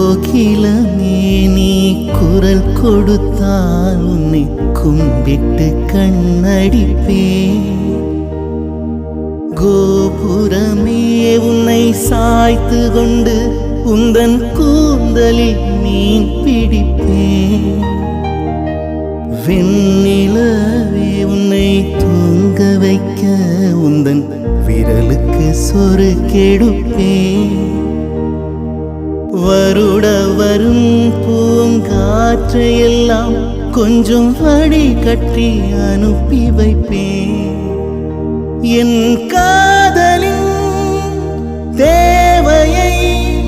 கோகிலமே நீ குரல் கொடுத்தால் உன்னை கும்பிட்டு கண்ணடிப்பேன். கோபுரமே உன்னை சாய்த்து கொண்டு உந்தன் கூந்தலில் மீன் பிடிப்பேன். வெண்ணிலவே உன்னை தூங்க வைக்க உந்தன் விரலுக்கு சொருக்கெடுப்பேன். வருட வரும் பூங்காற்றையெல்லாம் கொஞ்சம் வழி கட்டி அனுப்பி வைப்பேன். என் காதலின்